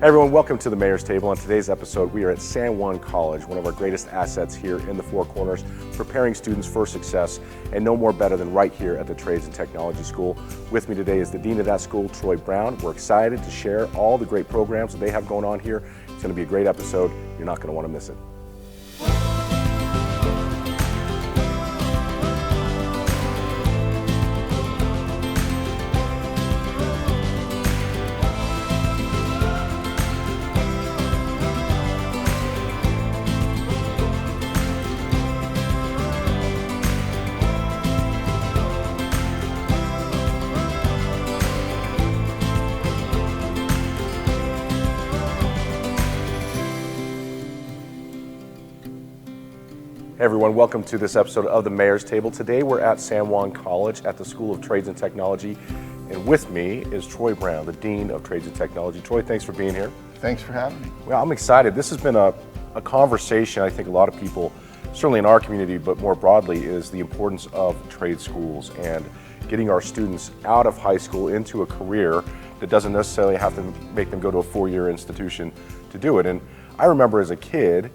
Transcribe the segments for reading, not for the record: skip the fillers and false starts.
Everyone, welcome to the Mayor's Table. On today's episode, we are at San Juan College, one of our greatest assets here in the Four Corners, preparing students for success, and no more better than right here at the Trades and Technology School. With me today is the Dean of that school, Troy Brown. We're excited to share all the great programs that they have going on here. It's going to be a great episode. You're not going to want to miss it. Hey everyone, welcome to this episode of the Mayor's Table. Today we're at San Juan College at the School of Trades and Technology, and with me is Troy Brown, the Dean of Trades and Technology. Troy, thanks for being here. Thanks for having me. Well, I'm excited. This has been a conversation I think a lot of people, certainly in our community, but more broadly, is the importance of trade schools and getting our students out of high school into a career that doesn't necessarily have to make them go to a four-year institution to do it. And I remember as a kid,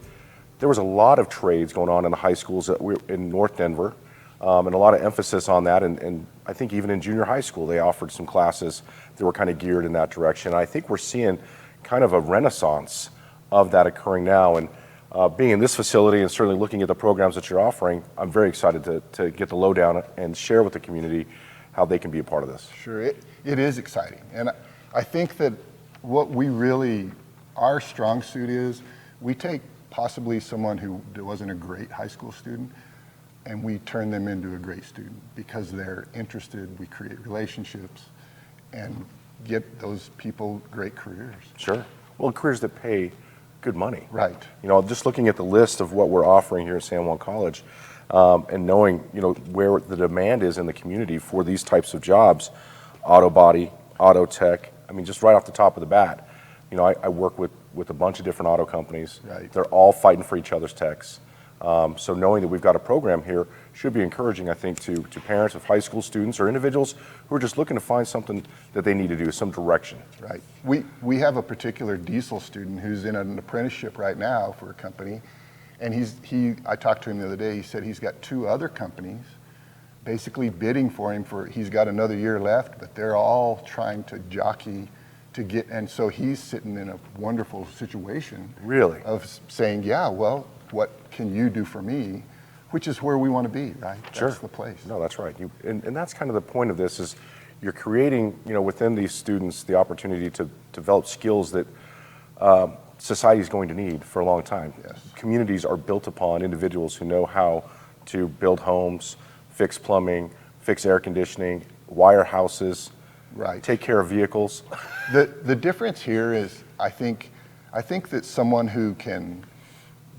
there was a lot of trades going on in the high schools in North Denver, and a lot of emphasis on that. And I think even in junior high school, they offered some classes that were kind of geared in that direction. I think we're seeing kind of a renaissance of that occurring now. And being in this facility and certainly looking at the programs that you're offering, I'm very excited to get the lowdown and share with the community how they can be a part of this. Sure, it is exciting. And I think that what we really, our strong suit is, we take possibly someone who wasn't a great high school student, and we turn them into a great student because they're interested. We create relationships and get those people great careers. Sure. Well, careers that pay good money. Right. You know, just looking at the list of what we're offering here at San Juan College, and knowing, you know, where the demand is in the community for these types of jobs, auto body, auto tech, I mean, just right off the top of the bat, you know, I work with a bunch of different auto companies. Right. They're all fighting for each other's techs. So knowing that we've got a program here should be encouraging, I think, to parents of high school students or individuals who are just looking to find something that they need to do, some direction. Right. We have a particular diesel student who's in an apprenticeship right now for a company, and I talked to him the other day. He said he's got two other companies basically bidding for him he's got another year left, but they're all trying to jockey to get, and so he's sitting in a wonderful situation. Really? Of saying, yeah, well, what can you do for me? Which is where we want to be, right? Sure. That's the place. No, that's right. And that's kind of the point of this is you're creating, you know, within these students the opportunity to develop skills that society is going to need for a long time. Yes. Communities are built upon individuals who know how to build homes, fix plumbing, fix air conditioning, wire houses, Right. take care of vehicles. The difference here is I think that someone who can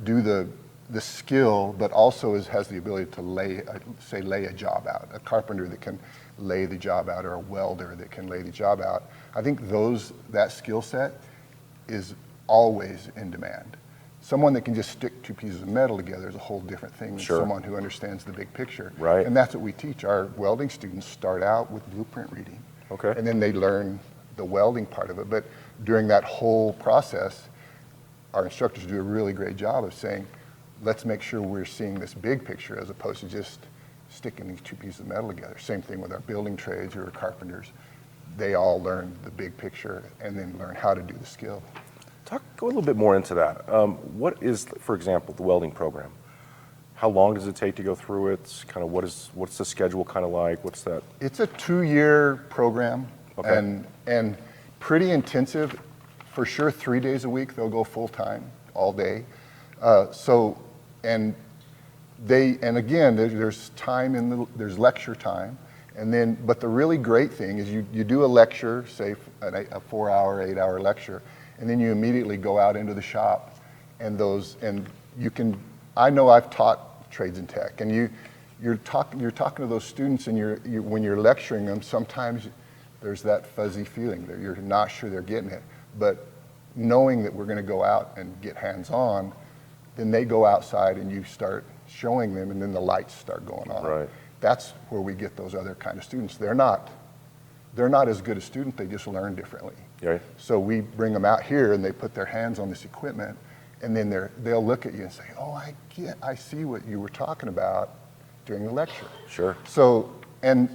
do the skill, but also has the ability to lay a job out, a carpenter that can lay the job out, or a welder that can lay the job out. I think that skill set is always in demand. Someone that can just stick two pieces of metal together is a whole different thing than Sure. someone who understands the big picture. Right. And that's what we teach. Our welding students start out with blueprint reading. Okay. And then they learn the welding part of it. But during that whole process, our instructors do a really great job of saying, let's make sure we're seeing this big picture as opposed to just sticking these two pieces of metal together. Same thing with our building trades or carpenters. They all learn the big picture and then learn how to do the skill. Go a little bit more into that. What is, for example, the welding program? How long does it take to go through it? Kind of what's the schedule kind of like? What's that? It's a 2-year program. Okay. And pretty intensive. For sure, 3 days a week they'll go full time, all day. And again, there's time there's lecture time, but the really great thing is you do a lecture, say a 4-hour, 8-hour lecture, and then you immediately go out into the shop, and you can. I know I've taught trades and tech, and you're talking to those students, and when you're lecturing them, sometimes there's that fuzzy feeling that you're not sure they're getting it, but knowing that we're going to go out and get hands-on, then they go outside and you start showing them, and then the lights start going on. Right. That's where we get those other kind of students. They're not as good a student, they just learn differently. Right. So we bring them out here and they put their hands on this equipment, and then they'll look at you and say, oh, I see what you were talking about during the lecture. Sure. So, and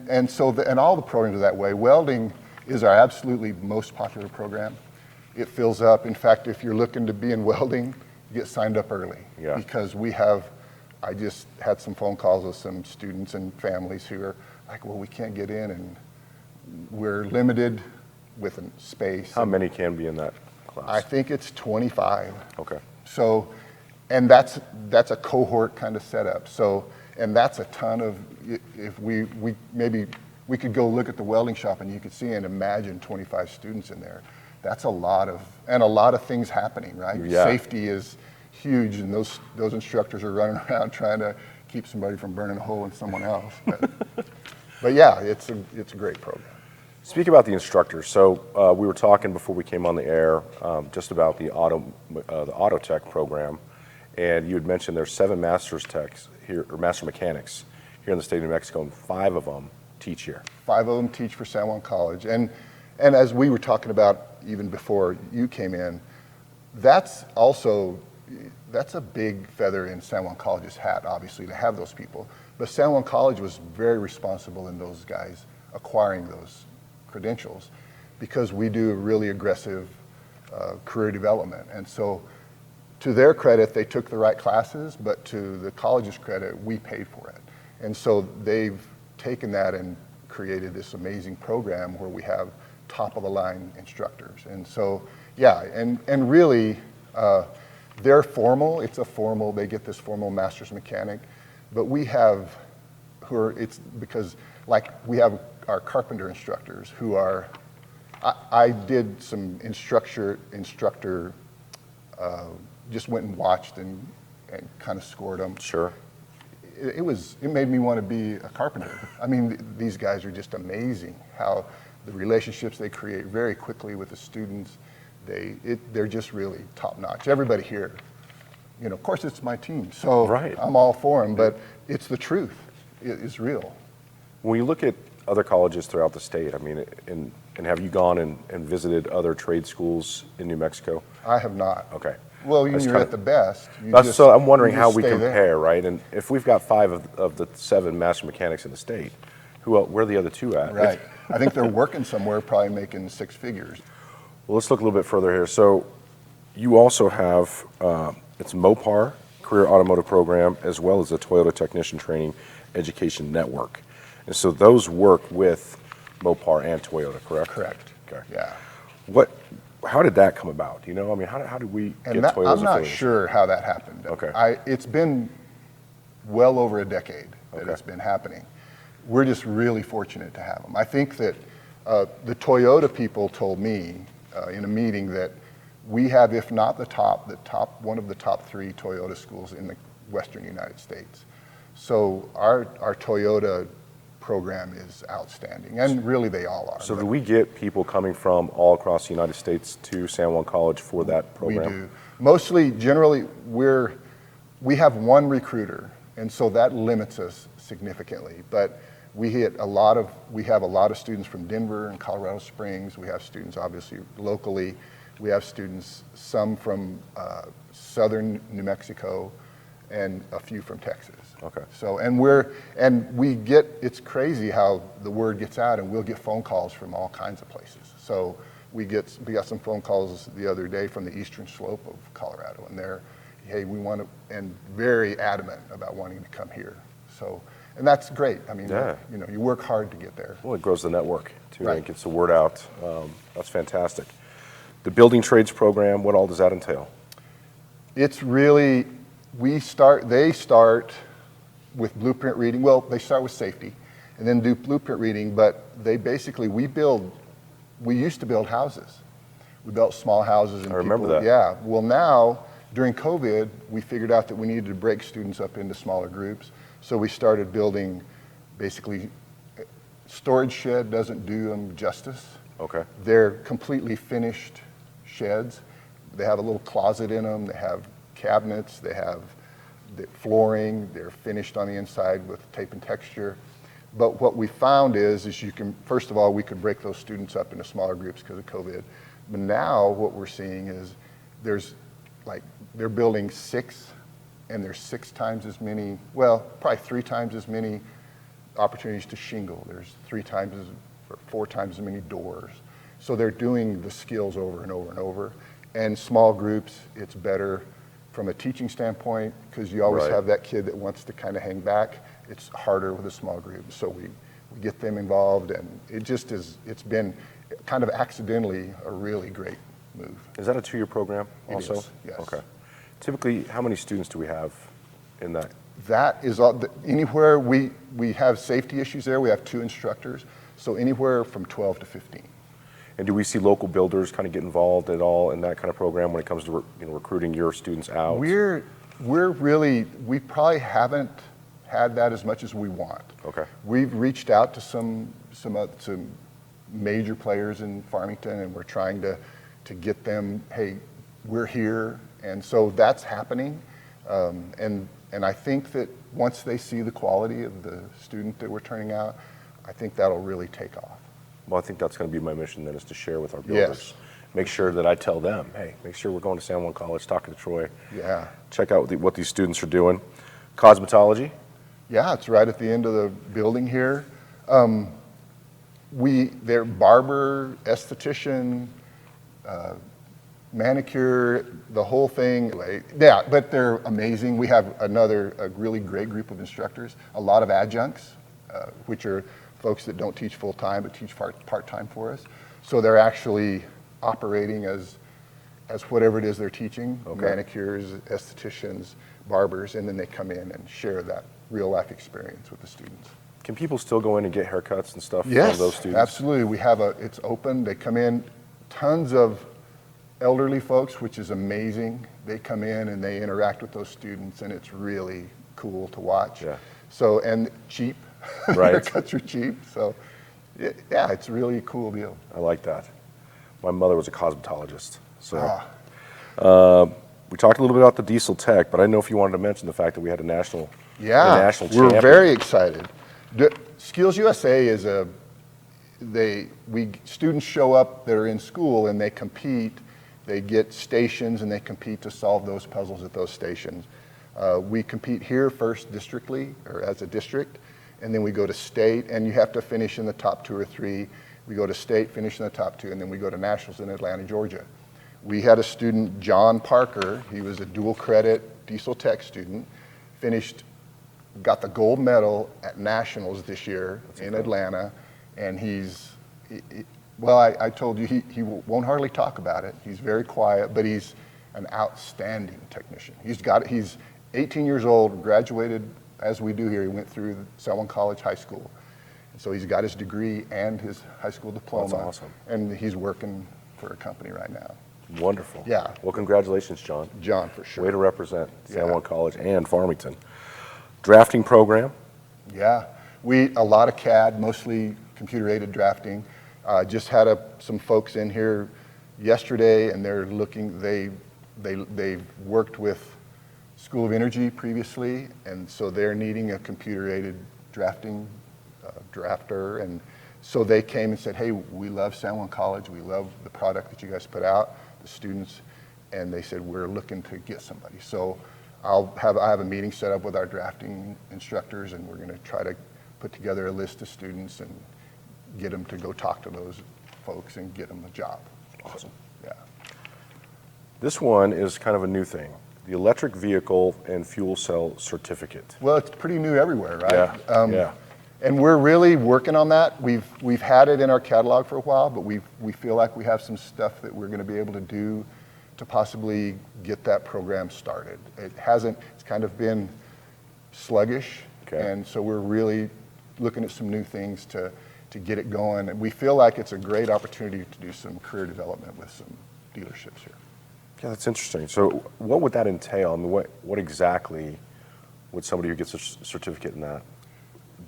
all the programs are that way. Welding is our absolutely most popular program. It fills up. In fact, if you're looking to be in welding, you get signed up early. Yeah. Because I just had some phone calls with some students and families who are like, well, we can't get in and we're limited with space. How many can be in that class? I think it's 25. Okay. So, and that's a cohort kind of setup. So, and that's a ton of, if we could go look at the welding shop and you could see and imagine 25 students in there. That's a lot of things happening, right? Yeah. Safety is huge, and those instructors are running around trying to keep somebody from burning a hole in someone else. But yeah, it's a great program. Speak about the instructors. So we were talking before we came on the air just about the auto tech program, and you had mentioned there's 7 master's techs here, or master mechanics here in the state of New Mexico, and 5 of them teach here. 5 of them teach for San Juan College, and as we were talking about even before you came in, that's a big feather in San Juan College's hat, obviously, to have those people. But San Juan College was very responsible in those guys acquiring those credentials, because we do really aggressive career development. And so to their credit, they took the right classes, but to the college's credit, we paid for it. And so they've taken that and created this amazing program where we have top of the line instructors. And so, yeah, and really, they're formal. They get this formal master's mechanic, but we have because like we have our carpenter instructors who are, I did some instructor, just went and watched and kind of scored them. Sure. It made me want to be a carpenter. I mean, these guys are just amazing how the relationships they create very quickly with the students. They're just really top notch. Everybody here, of course it's my team, so right. I'm all for them, but it's the truth. It is real. When you look at other colleges throughout the state, I mean, and have you gone and visited other trade schools in New Mexico? I have not. Okay. Well, you're at the best. So I'm wondering how we compare, there. right? And if we've got 5 of the 7 master mechanics in the state, where are the other 2 at? Right. I think they're working somewhere, probably making 6 figures. Well, let's look a little bit further here. So you also have, it's MOPAR, Career Automotive Program, as well as the Toyota Technician Training Education Network. And so those work with MOPAR and Toyota, correct? Correct. Okay. Yeah. How did that come about? I mean, how did we get Toyota's I'm not affiliation? sure how that happened. Okay. It's been well over a decade that it's been happening. We're just really fortunate to have them. I think that the Toyota people told me in a meeting that we have, if not one of the top 3 Toyota schools in the Western United States. So our Toyota program is outstanding, and really they all are. So do we get people coming from all across the United States to San Juan College for that program? We do. Mostly, generally, we have one recruiter, and so that limits us significantly. But we have a lot of students from Denver and Colorado Springs. We have students obviously locally. We have students, some from southern New Mexico, and a few from Texas. Okay. So, it's crazy how the word gets out, and we'll get phone calls from all kinds of places. So we got some phone calls the other day from the eastern slope of Colorado, and they're, hey, we want to, and very adamant about wanting to come here. So, and that's great. I mean, you work hard to get there. Well, it grows the network too, right. And it gets the word out. That's fantastic. The building trades program, what all does that entail? It's really, they start with blueprint reading. Well, they start with safety and then do blueprint reading, but we used to build houses. We built small houses. And I remember that. Yeah. Well, now, during COVID, we figured out that we needed to break students up into smaller groups. So we started building, basically, storage shed doesn't do them justice. Okay. They're completely finished sheds. They have a little closet in them. They have cabinets. They have the flooring. They're finished on the inside with tape and texture. But what we found is you can, first of all, we could break those students up into smaller groups because of COVID. But now what we're seeing is they're building 6, and there's 6 times as many, well, probably 3 times as many opportunities to shingle. There's 3 times or 4 times as many doors. So they're doing the skills over and over and over. And small groups, it's better from a teaching standpoint, because you always have that kid that wants to kind of hang back. It's harder with a small group. So we get them involved, and it's been kind of accidentally a really great move. Is that a 2-year program also? It is, yes. Okay. Typically, how many students do we have in that? That is anywhere we have safety issues there. We have 2 instructors, so anywhere from 12 to 15. And do we see local builders kind of get involved at all in that kind of program when it comes to recruiting your students out? We probably haven't had that as much as we want. Okay. We've reached out to some major players in Farmington, and we're trying to get them, hey, we're here, and so that's happening. And I think that once they see the quality of the student that we're turning out, I think that'll really take off. Well, I think that's going to be my mission then, is to share with our builders. Yes. Make sure that I tell them, hey, make sure we're going to San Juan College, talking to Troy. Yeah. Check out what these students are doing. Cosmetology? Yeah, it's right at the end of the building here. They're barber, esthetician, manicure, the whole thing. Yeah, but they're amazing. We have a really great group of instructors, a lot of adjuncts, which are folks that don't teach full-time but teach part-time for us. So they're actually operating as whatever it is they're teaching, manicures, estheticians, barbers, and then they come in and share that real-life experience with the students. Can people still go in and get haircuts and stuff from those students? Yes, absolutely. It's open. They come in, tons of elderly folks, which is amazing. They come in and they interact with those students, and it's really cool to watch. Yeah. So, and cheap. Right. Haircuts are cheap. So, yeah, it's really a cool deal. I like that. My mother was a cosmetologist. So, we talked a little bit about the diesel tech, but I didn't know if you wanted to mention the fact that we had a national champion. We're very excited. Skills USA is students show up that are in school and they compete. They get stations and they compete to solve those puzzles at those stations. We compete here first districtly, or as a district, and then we go to state, and you have to finish in the top 2 or 3. We go to state, finish in the top 2, and then we go to nationals in Atlanta, Georgia. We had a student, John Parker. He was a dual credit diesel tech student, got the gold medal at nationals this year in Atlanta, and I told you, he won't hardly talk about it. He's very quiet, but he's an outstanding technician. He's 18 years old, graduated as we do here. He went through San Juan College High School. And so he's got his degree and his high school diploma. That's awesome. And he's working for a company right now. Wonderful. Yeah. Well, congratulations, John. John, for sure. Way to represent San Juan College and Farmington. Drafting program? Yeah. A lot of CAD, mostly computer-aided drafting. Just had some folks in here yesterday, and they're looking, they've worked with School of Energy previously, and so they're needing a computer-aided drafting drafter, and so they came and said, hey, we love San Juan College, we love the product that you guys put out, the students, and they said, we're looking to get somebody. So I have a meeting set up with our drafting instructors, and we're gonna try to put together a list of students and get them to go talk to those folks and get them a job. Awesome. Yeah. This one is kind of a new thing. The electric vehicle and fuel cell certificate. Well, it's pretty new everywhere, right? Yeah. And we're really working on that. We've had it in our catalog for a while, but we feel like we have some stuff that we're going to be able to do to possibly get that program started. It's kind of been sluggish, and so we're really looking at some new things to get it going. And we feel like it's a great opportunity to do some career development with some dealerships here. Yeah, that's interesting. So what would that entail? I mean, what exactly would somebody who gets a certificate in that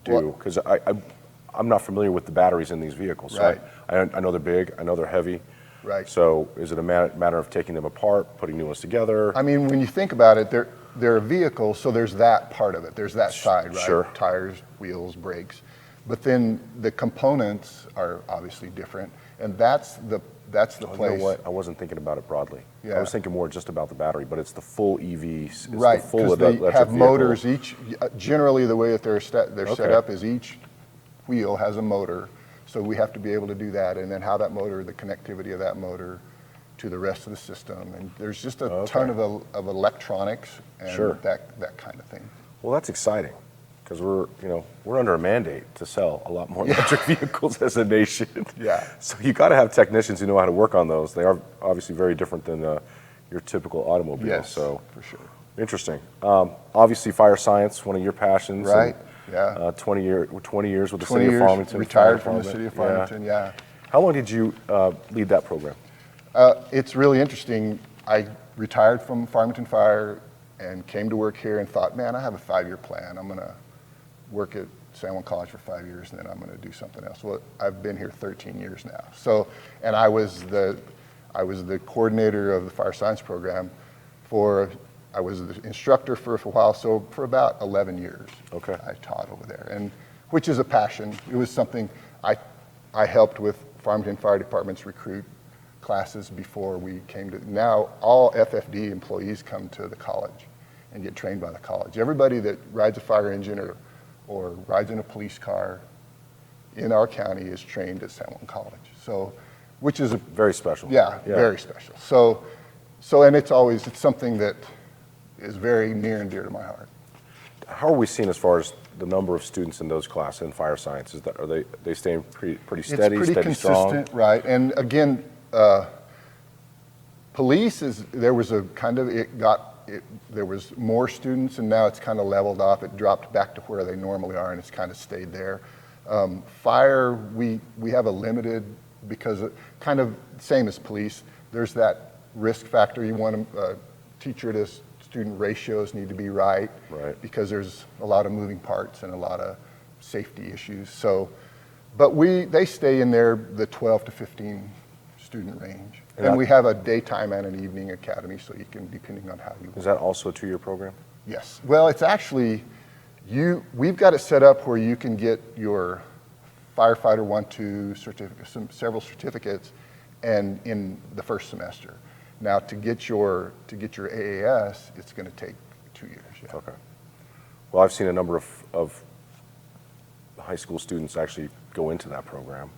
do? Because I'm not familiar with the batteries in these vehicles. Right. So I know they're big, I know they're heavy. Right. So is it a matter of taking them apart, putting new ones together? I mean, when you think about it, they're a vehicle, so there's that part of it. There's that side, right? Sure. Tires, wheels, brakes. But then the components are obviously different, and that's that's the Oh, place. you know what? I wasn't thinking about it broadly. I Yeah. was thinking more just about the battery, but it's the full EV. It's Right, the full because they electric have vehicle. motors. Generally, the way that they're set Okay. up is each wheel has a motor, so we have to be able to do that, and then how that motor, the connectivity of that motor to the rest of the system, and there's just a ton of electronics and Sure. that kind of thing. Well, that's exciting because we're under a mandate to sell a lot more electric vehicles as a nation. Yeah. So you got to have technicians who know how to work on those. They are obviously very different than your typical automobile. Yes, So for sure. interesting. Obviously, fire science, one of your passions. Right. And, Yeah. 20 years with the 20 city of years, Farmington. retired Fire from the city of Farmington. Yeah. How long did you lead that program? It's really interesting. I retired from Farmington Fire and came to work here and thought, man, I have a 5-year plan. I'm going to work at San Juan College for 5 years and then I'm going to do something else. Well, I've been here 13 years now. So, and I was the coordinator of the fire science program I was the instructor for a while, so for about 11 years. Okay. I taught over there, and which is a passion. It was something I helped with Farmington Fire Department's recruit classes before we came to. Now all FFD employees come to the college and get trained by the college. Everybody that rides a fire engine or rides in a police car in our county is trained at San Juan College. So, which is Very special. yeah, very special. So and it's something that is very near and dear to my heart. How are we seeing as far as the number of students in those classes in fire science? Are they staying pretty steady, It's pretty steady, consistent, strong? right? And again, police there was there was more students, and now it's kind of leveled off. It dropped back to where they normally are, and it's kind of stayed there. Fire, we have a limited, because kind of same as police. There's that risk factor. You want teacher to student ratios need to be right, because there's a lot of moving parts and a lot of safety issues. So, but they stay in there the 12 to 15 student range. And we have a daytime and an evening academy, so you can, depending on how you want. Is that also a 2-year program? Yes. Well, it's actually, we've got it set up where you can get your firefighter 1-2 certificate, several certificates, and in the first semester. Now, to get your AAS, it's going to take 2 years. Yeah. Okay. Well, I've seen a number of high school students actually go into that program.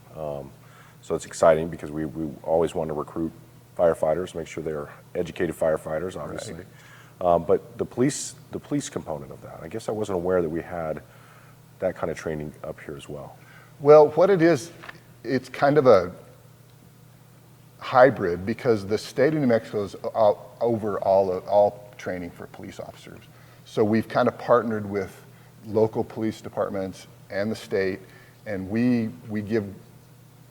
So it's exciting because we always want to recruit firefighters, make sure they're educated firefighters, obviously. Right. But the police component of that, I guess I wasn't aware that we had that kind of training up here as well. Well, what it is, it's kind of a hybrid, because the state of New Mexico is over all training for police officers. So we've kind of partnered with local police departments and the state, and we give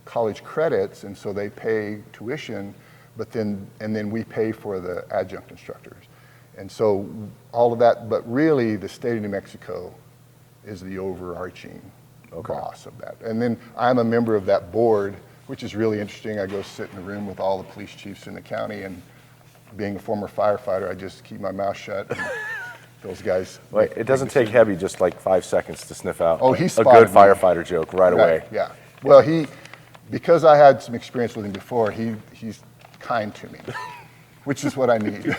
college credits, and so they pay tuition, and then we pay for the adjunct instructors. And so all of that, but really the state of New Mexico is the overarching boss of that. And then I'm a member of that board, which is really interesting. I go sit in a room with all the police chiefs in the county, and being a former firefighter, I just keep my mouth shut. And those guys. Right. It doesn't take Heavy just like 5 seconds to sniff out a good firefighter joke right away. Yeah. Well, because I had some experience with him before, he's kind to me, which is what I need.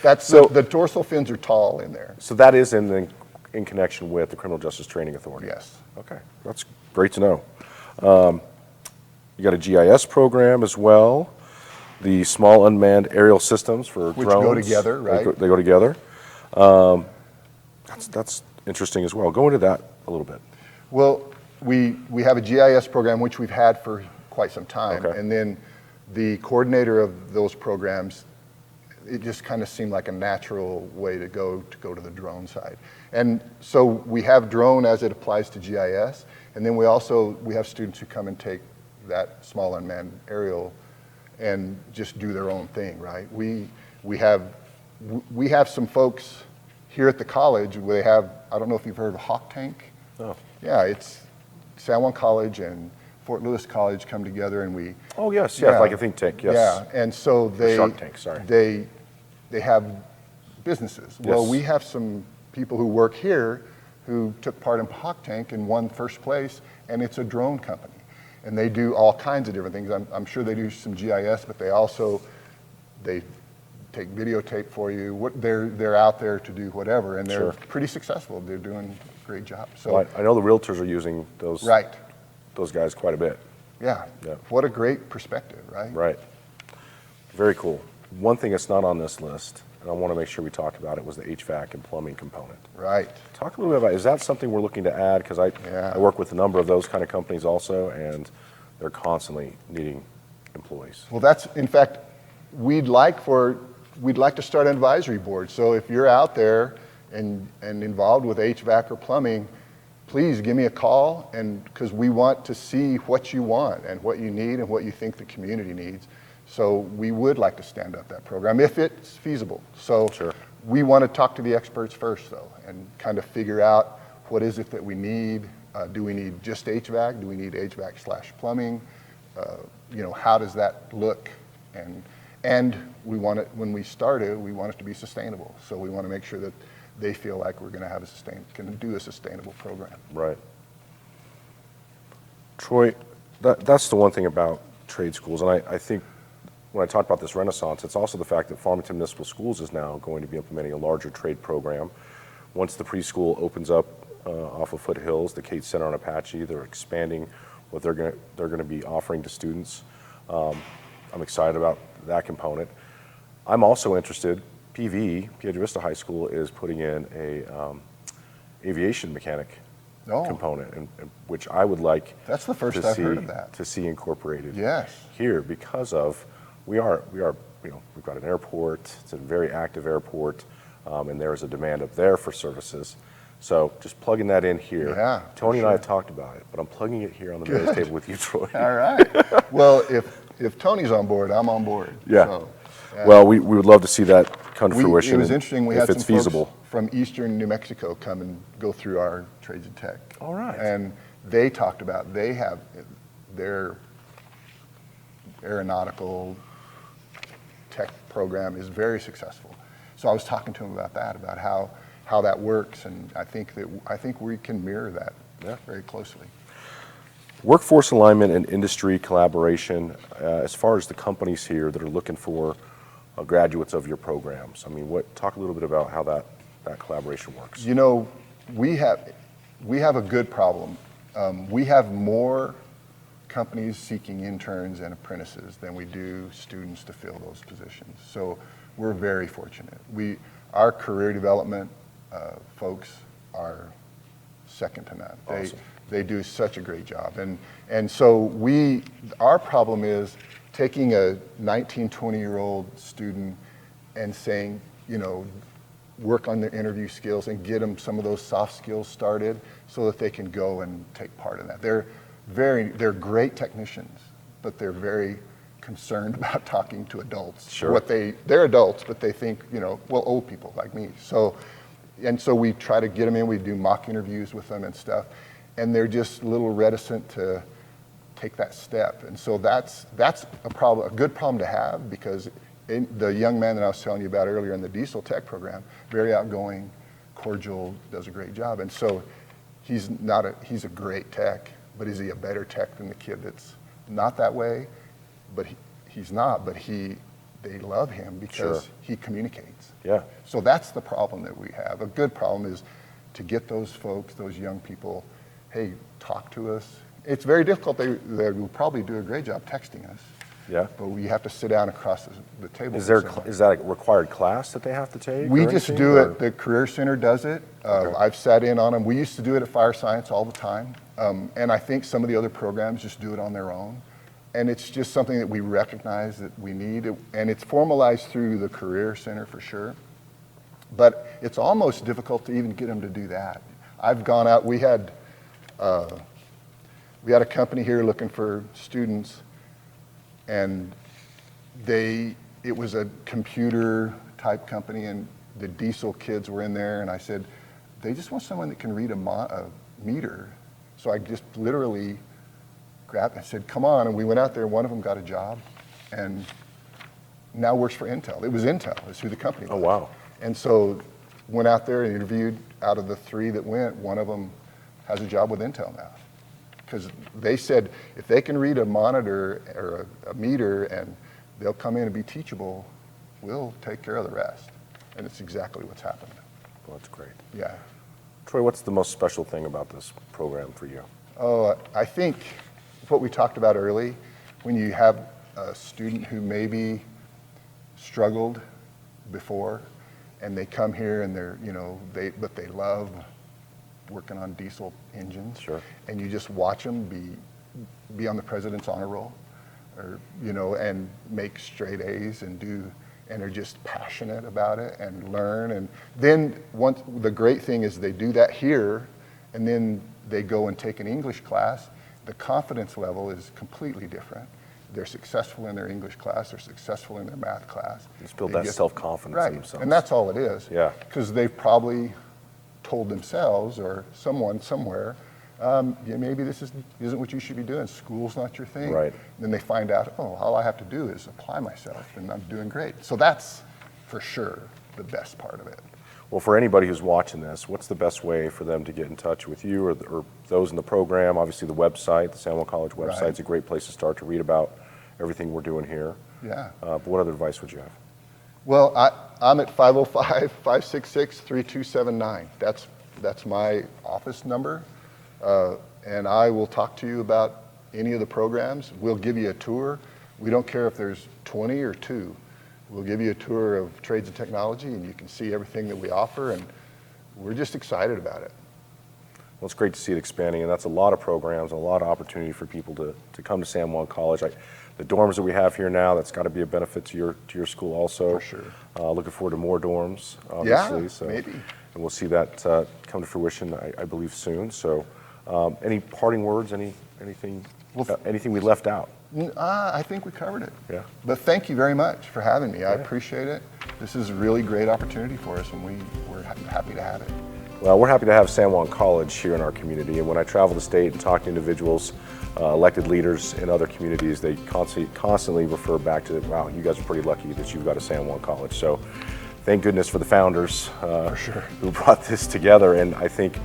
That's the dorsal fins are tall in there. So that is in connection with the Criminal Justice Training Authority? Yes. Okay, that's great to know. You got a GIS program as well, the Small Unmanned Aerial Systems for Which drones. Go together, right? They go together. That's interesting as well. Go into that a little bit. Well, we have a GIS program, which we've had for quite some time. Okay. And then the coordinator of those programs, it just kind of seemed like a natural way to go to the drone side. And so we have drone as it applies to GIS, and then we have students who come and take that small unmanned aerial and just do their own thing, right? We have some folks here at the college where they have, I don't know if you've heard of Hawk Tank. Oh. Yeah, it's San Juan College and Fort Lewis College come together, and we. Oh yes, yeah, like a think tank. Yes. Yeah, and so Shark Tank. Sorry. They have businesses. Yes. Well, we have some people who work here who took part in Hawk Tank and won first place, and it's a drone company. and they do all kinds of different things. I'm sure they do some GIS, but they take videotape for you. They're out there to do whatever, and they're pretty successful. They're doing a great job. So well, I know the realtors are using those guys quite a bit. Yeah. What a great perspective, right? Right. Very cool. One thing that's not on this list, and I want to make sure we talk about it, was the HVAC and plumbing component. Right. Talk a little bit about, is that something we're looking to add? Because I work with a number of those kind of companies also, and they're constantly needing employees. Well, that's, in fact, we'd like to start an advisory board. So if you're out there and involved with HVAC or plumbing, please give me a call, and because we want to see what you want and what you need and what you think the community needs. So we would like to stand up that program if it's feasible. So we want to talk to the experts first, though, and kind of figure out what is it that we need. Do we need just HVAC? Do we need HVAC/plumbing? You know, how does that look? And we want it, when we start it, we want it to be sustainable. So we want to make sure that they feel like we're going to have can do a sustainable program. Right. Troy, that's the one thing about trade schools, and I think when I talk about this renaissance, it's also the fact that Farmington Municipal Schools is now going to be implementing a larger trade program. Once the preschool opens up off of Foothills, the Cates Center on Apache, they're expanding what they're going to be offering to students. I'm excited about that component. I'm also interested, Piedra Vista High School is putting in a aviation mechanic component, and which I would like That's the first I've heard of that. To see incorporated Yes. here, because of we are you know, we've got an airport, it's a very active airport, and there is a demand up there for services. So just plugging that in here. Yeah, Tony and I have talked about it, but I'm plugging it here on the mayor's table with you, Troy. All right. Well, if Tony's on board, I'm on board. Yeah. So, well, we would love to see that come to fruition. It was interesting. We if had it's some feasible. folks from eastern New Mexico come and go through our trades and tech. All right. And they talked about they have their aeronautical tech program is very successful. So I was talking to him about that, about how that works, and I think we can mirror that very closely. Workforce alignment and industry collaboration, as far as the companies here that are looking for graduates of your programs. I mean, talk a little bit about how that collaboration works. You know, we have a good problem. We have more companies seeking interns and apprentices than we do students to fill those positions. So we're very fortunate. Our career development folks are second to none. Awesome. They do such a great job. And so our problem is taking a 19, 20-year-old student and saying, you know, work on their interview skills and get them some of those soft skills started so that they can go and take part in that. They're great technicians, but they're very concerned about talking to adults. Sure. They're adults, but they think, you know, well, old people like me. So we try to get them in. We do mock interviews with them and stuff, and they're just a little reticent to take that step. And so that's a good problem to have, because the young man that I was telling you about earlier in the diesel tech program, very outgoing, cordial, does a great job. And so he's a great tech, but is he a better tech than the kid that's not that way? But he's not, but they love him because he communicates. Yeah. So that's the problem that we have. A good problem is to get those folks, those young people, hey, talk to us. It's very difficult. They will probably do a great job texting us. Yeah. But we have to sit down across the table. Is that a required class that they have to take? We just do it. The Career Center does it. I've sat in on them. We used to do it at Fire Science all the time. And I think some of the other programs just do it on their own. And it's just something that we recognize that we need. And it's formalized through the Career Center for sure. But it's almost difficult to even get them to do that. I've gone out. We had a company here looking for students, and it was a computer type company, and the diesel kids were in there, and I said, they just want someone that can read a meter. So I just literally grabbed and said, come on, and we went out there, and one of them got a job, and now works for Intel. It was Intel, is who the company was. Oh, wow. And so went out there and interviewed. Out of the 3 that went, one of them has a job with Intel now. because they said if they can read a monitor or a meter and they'll come in and be teachable, we'll take care of the rest. And it's exactly what's happened. Well, that's great. Yeah. Troy, what's the most special thing about this program for you? Oh, I think what we talked about early, when you have a student who maybe struggled before and they come here and they're, but they love working on diesel engines. Sure. And you just watch them be on the President's Honor Roll, or, and make straight A's and are just passionate about it and learn. And then the great thing is they do that here, and then they go and take an English class. The confidence level is completely different. They're successful in their English class, they're successful in their math class. Just build that self-confidence in themselves. And that's all it is. Yeah. Because they've probably told themselves or someone somewhere, maybe this isn't what you should be doing. School's not your thing. Right. Then they find out, all I have to do is apply myself, and I'm doing great. So that's for sure the best part of it. Well, for anybody who's watching this, what's the best way for them to get in touch with you or those in the program? Obviously, the website, the San Juan College website, Right. is a great place to start to read about everything we're doing here. Yeah. But what other advice would you have? Well, I'm at 505-566-3279. That's my office number. And I will talk to you about any of the programs. We'll give you a tour. We don't care if there's 20 or 2. We'll give you a tour of trades and technology, and you can see everything that we offer, and we're just excited about it. Well, it's great to see it expanding, and that's a lot of programs, a lot of opportunity for people to come to San Juan College. The dorms that we have here now, that's got to be a benefit to your school also. For sure. Looking forward to more dorms, obviously. Yeah, maybe. And we'll see that come to fruition, I believe, soon. So any parting words, anything we left out? I think we covered it. Yeah. But thank you very much for having me. I appreciate it. This is a really great opportunity for us, and we're happy to have it. Well, we're happy to have San Juan College here in our community, and when I travel the state and talk to individuals, elected leaders in other communities, they constantly refer back to, wow, you guys are pretty lucky that you've got a San Juan College. So thank goodness for the founders For sure. who brought this together, and I think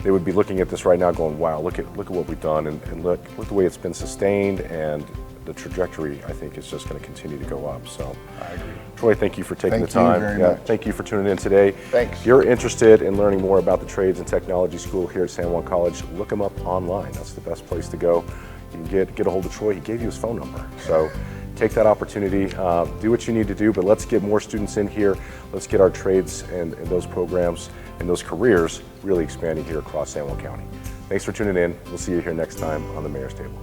they would be looking at this right now going, wow, look at what we've done, and look the way it's been sustained, and the trajectory, I think, is just going to continue to go up. So I agree. Troy, thank you for taking the Thank you time. very much. Thank you for tuning in today. Thanks. If you're interested in learning more about the Trades and Technology School here at San Juan College, look them up online. That's the best place to go. You can get a hold of Troy. He gave you his phone number. So take that opportunity, do what you need to do, but let's get more students in here. Let's get our trades and those programs and those careers really expanding here across San Juan County. Thanks for tuning in. We'll see you here next time on the Mayor's Table.